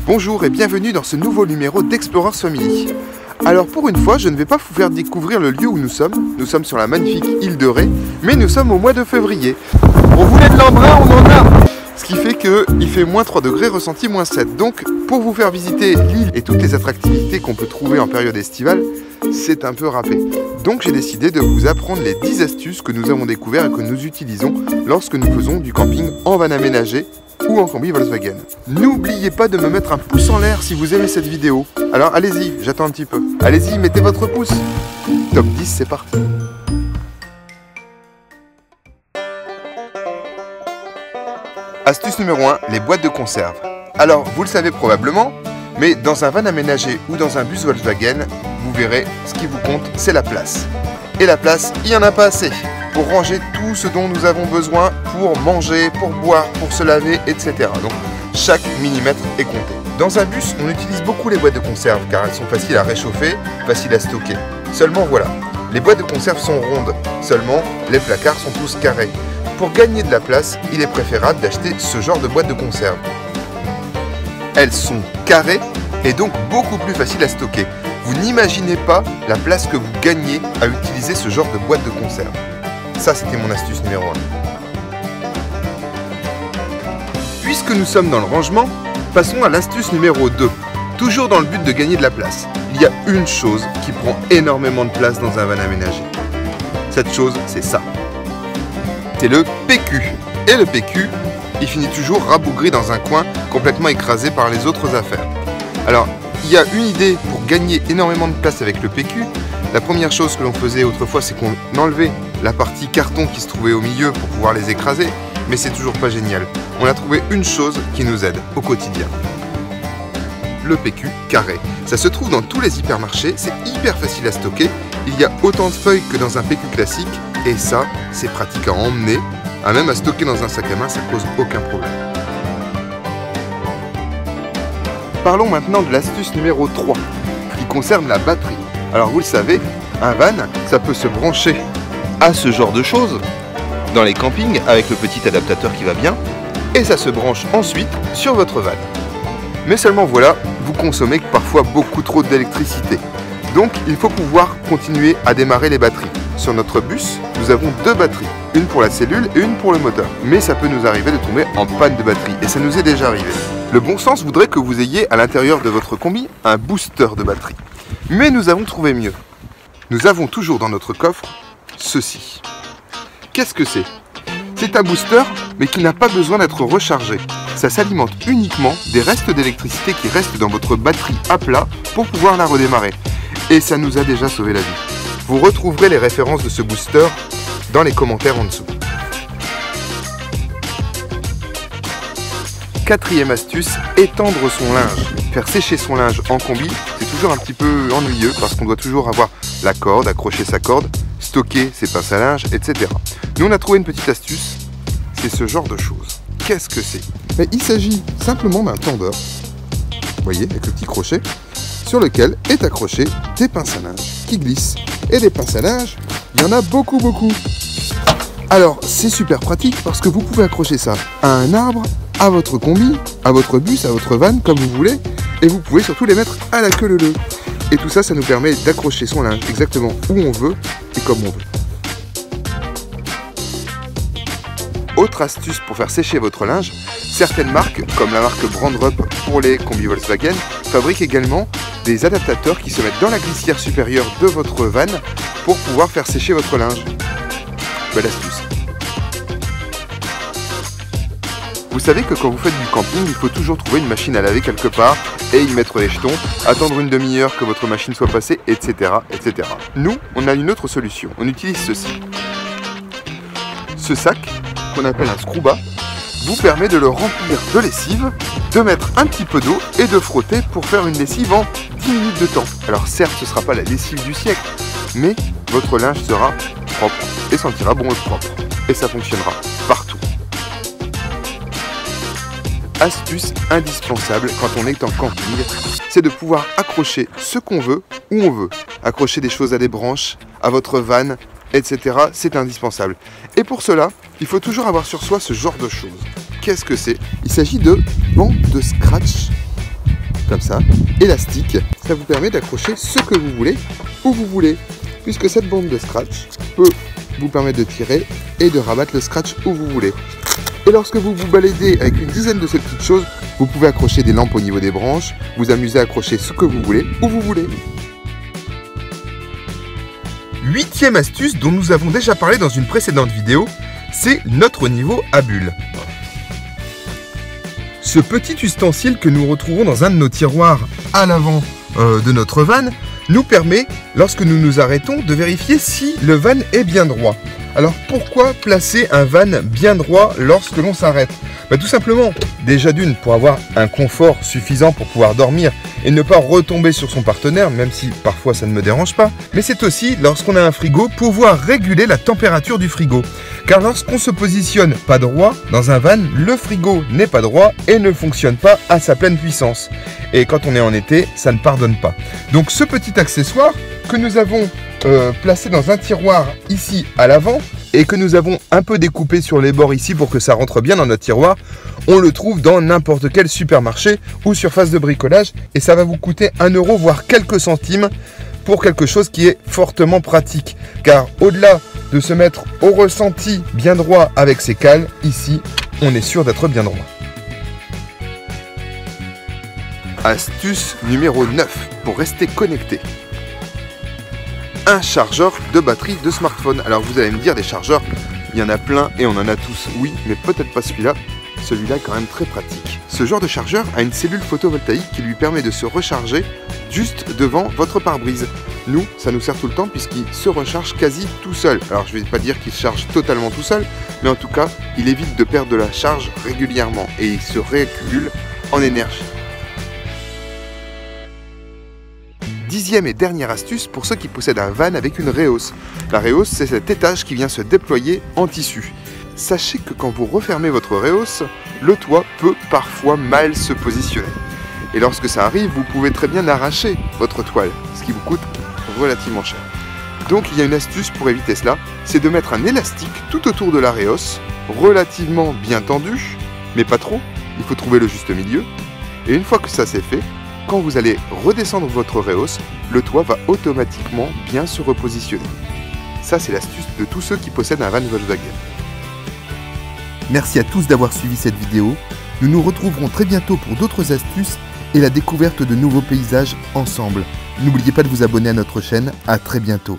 Bonjour et bienvenue dans ce nouveau numéro d'Explorers Family. Alors pour une fois, je ne vais pas vous faire découvrir le lieu où nous sommes. Nous sommes sur la magnifique île de Ré, mais nous sommes au mois de février. On voulait de l'embrun, on en a. Ce qui fait qu'il fait moins 3 degrés, ressenti moins 7. Donc pour vous faire visiter l'île et toutes les attractivités qu'on peut trouver en période estivale, c'est un peu râpé. Donc j'ai décidé de vous apprendre les 10 astuces que nous avons découvertes et que nous utilisons lorsque nous faisons du camping en van aménagé ou en combi Volkswagen. N'oubliez pas de me mettre un pouce en l'air si vous aimez cette vidéo. Alors allez-y, j'attends un petit peu. Allez-y, mettez votre pouce. Top 10, c'est parti. Astuce numéro 1, les boîtes de conserve. Alors, vous le savez probablement, mais dans un van aménagé ou dans un bus Volkswagen, vous verrez, ce qui vous compte, c'est la place. Et la place, il n'y en a pas assez pour ranger tout ce dont nous avons besoin pour manger, pour boire, pour se laver, etc. Donc, chaque millimètre est compté. Dans un bus, on utilise beaucoup les boîtes de conserve car elles sont faciles à réchauffer, faciles à stocker. Seulement voilà, les boîtes de conserve sont rondes, seulement les placards sont tous carrés. Pour gagner de la place, il est préférable d'acheter ce genre de boîtes de conserve. Elles sont carrées et donc beaucoup plus faciles à stocker. Vous n'imaginez pas la place que vous gagnez à utiliser ce genre de boîte de conserve. Ça, c'était mon astuce numéro 1. Puisque nous sommes dans le rangement, passons à l'astuce numéro 2. Toujours dans le but de gagner de la place. Il y a une chose qui prend énormément de place dans un van aménagé. Cette chose, c'est ça. C'est le PQ. Et le PQ, il finit toujours rabougri dans un coin, complètement écrasé par les autres affaires. Alors, il y a une idée pour gagner énormément de place avec le PQ. La première chose que l'on faisait autrefois, c'est qu'on enlevait la partie carton qui se trouvait au milieu pour pouvoir les écraser, mais c'est toujours pas génial. On a trouvé une chose qui nous aide au quotidien. Le PQ carré. Ça se trouve dans tous les hypermarchés, c'est hyper facile à stocker. Il y a autant de feuilles que dans un PQ classique, et ça, c'est pratique à emmener, même à stocker dans un sac à main, ça pose aucun problème. Parlons maintenant de l'astuce numéro 3, qui concerne la batterie. Alors vous le savez, un van, ça peut se brancher à ce genre de choses, dans les campings, avec le petit adaptateur qui va bien, et ça se branche ensuite sur votre van. Mais seulement voilà, vous consommez parfois beaucoup trop d'électricité. Donc il faut pouvoir continuer à démarrer les batteries. Sur notre bus, nous avons 2 batteries, une pour la cellule et une pour le moteur. Mais ça peut nous arriver de tomber en panne de batterie, et ça nous est déjà arrivé. Le bon sens voudrait que vous ayez à l'intérieur de votre combi un booster de batterie. Mais nous avons trouvé mieux. Nous avons toujours dans notre coffre ceci. Qu'est-ce que c'est? C'est un booster, mais qui n'a pas besoin d'être rechargé. Ça s'alimente uniquement des restes d'électricité qui restent dans votre batterie à plat pour pouvoir la redémarrer. Et ça nous a déjà sauvé la vie. Vous retrouverez les références de ce booster dans les commentaires en dessous. Quatrième astuce, étendre son linge. Faire sécher son linge en combi, c'est toujours un petit peu ennuyeux parce qu'on doit toujours avoir la corde, accrocher sa corde, stocker ses pinces à linge, etc. Nous, on a trouvé une petite astuce, c'est ce genre de choses. Qu'est-ce que c'est? Il s'agit simplement d'un tendeur, vous voyez, avec le petit crochet, sur lequel est accroché des pinces à linge qui glissent. Et des pinces à linge, il y en a beaucoup. Alors, c'est super pratique parce que vous pouvez accrocher ça à un arbre, à votre combi, à votre bus, à votre van, comme vous voulez, et vous pouvez surtout les mettre à la queue leu-leu. Et tout ça, ça nous permet d'accrocher son linge exactement où on veut et comme on veut. Autre astuce pour faire sécher votre linge, certaines marques, comme la marque Brandrup pour les combis Volkswagen, fabriquent également des adaptateurs qui se mettent dans la glissière supérieure de votre van pour pouvoir faire sécher votre linge. Belle astuce. Vous savez que quand vous faites du camping, il faut toujours trouver une machine à laver quelque part et y mettre les jetons, attendre une demi-heure que votre machine soit passée, etc., etc. Nous, on a une autre solution. On utilise ceci. Ce sac, qu'on appelle un scrouba, vous permet de le remplir de lessive, de mettre un petit peu d'eau et de frotter pour faire une lessive en 10 minutes de temps. Alors certes, ce ne sera pas la lessive du siècle, mais votre linge sera propre et sentira bon et propre. Et ça fonctionnera partout. Astuce indispensable quand on est en camping, c'est de pouvoir accrocher ce qu'on veut, où on veut. Accrocher des choses à des branches, à votre van, etc. C'est indispensable. Et pour cela, il faut toujours avoir sur soi ce genre de choses. Qu'est-ce que c'est? Il s'agit de bandes de scratch comme ça, élastique. Ça vous permet d'accrocher ce que vous voulez, où vous voulez, puisque cette bande de scratch peut vous permettre de tirer et de rabattre le scratch où vous voulez. Et lorsque vous vous baladez avec une dizaine de ces petites choses, vous pouvez accrocher des lampes au niveau des branches, vous amuser à accrocher ce que vous voulez, où vous voulez. 8e astuce dont nous avons déjà parlé dans une précédente vidéo, c'est notre niveau à bulles. Ce petit ustensile que nous retrouvons dans un de nos tiroirs à l'avant de notre van nous permet, lorsque nous nous arrêtons, de vérifier si le van est bien droit. Alors pourquoi placer un van bien droit lorsque l'on s'arrête? Tout simplement, déjà d'une, pour avoir un confort suffisant pour pouvoir dormir et ne pas retomber sur son partenaire, même si parfois ça ne me dérange pas. Mais c'est aussi, lorsqu'on a un frigo, pouvoir réguler la température du frigo. Car lorsqu'on se positionne pas droit dans un van, le frigo n'est pas droit et ne fonctionne pas à sa pleine puissance. Et quand on est en été, ça ne pardonne pas. Donc ce petit accessoire que nous avons placé dans un tiroir ici à l'avant et que nous avons un peu découpé sur les bords ici pour que ça rentre bien dans notre tiroir, on le trouve dans n'importe quel supermarché ou surface de bricolage et ça va vous coûter 1 € voire quelques centimes pour quelque chose qui est fortement pratique. Car au-delà de se mettre au ressenti bien droit avec ses cales, ici on est sûr d'être bien droit. Astuce numéro 9 pour rester connecté. Un chargeur de batterie de smartphone. Alors vous allez me dire, des chargeurs, il y en a plein et on en a tous. Oui, mais peut-être pas celui-là. Celui-là est quand même très pratique. Ce genre de chargeur a une cellule photovoltaïque qui lui permet de se recharger juste devant votre pare-brise. Nous, ça nous sert tout le temps puisqu'il se recharge quasi tout seul. Alors je ne vais pas dire qu'il se charge totalement tout seul, mais en tout cas, il évite de perdre de la charge régulièrement et il se réaccumule en énergie. 10e et dernière astuce pour ceux qui possèdent un van avec une rehausse. La rehausse, c'est cet étage qui vient se déployer en tissu. Sachez que quand vous refermez votre rehausse, le toit peut parfois mal se positionner. Et lorsque ça arrive, vous pouvez très bien arracher votre toile, ce qui vous coûte relativement cher. Donc il y a une astuce pour éviter cela, c'est de mettre un élastique tout autour de la rehausse, relativement bien tendu, mais pas trop, il faut trouver le juste milieu. Et une fois que ça c'est fait, quand vous allez redescendre votre rehausse, le toit va automatiquement bien se repositionner. Ça, c'est l'astuce de tous ceux qui possèdent un van Volkswagen. Merci à tous d'avoir suivi cette vidéo. Nous nous retrouverons très bientôt pour d'autres astuces et la découverte de nouveaux paysages ensemble. N'oubliez pas de vous abonner à notre chaîne. À très bientôt.